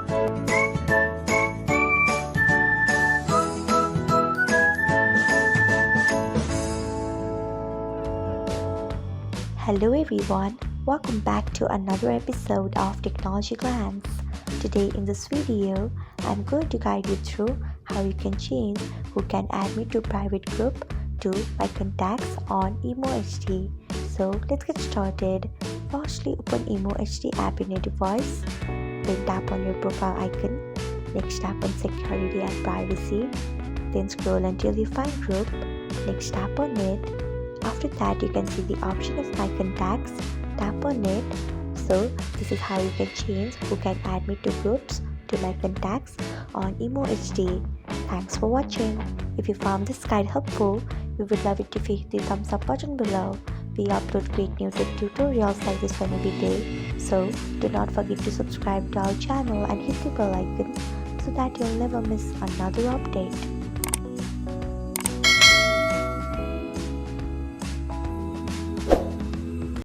Hello everyone, welcome back to another episode of Technologyglance. Today in this video, I'm going to guide you through how you can change who can add me to private group to my contacts on EmoHD. So let's get started. Firstly, open EmoHD app in your device. Then tap on your profile icon. Next tap on security and privacy. Then scroll until you find group. Next tap on it. After that, you can see the option of my contacts. Tap on it. So this is how you can change who can add me to groups to my contacts on EmoHD. Thanks for watching. If you found this guide helpful, we would love it if you hit the thumbs up button below. We upload great new tech tutorials like this one every day. So do not forget to subscribe to our channel and hit the bell icon so that you'll never miss another update.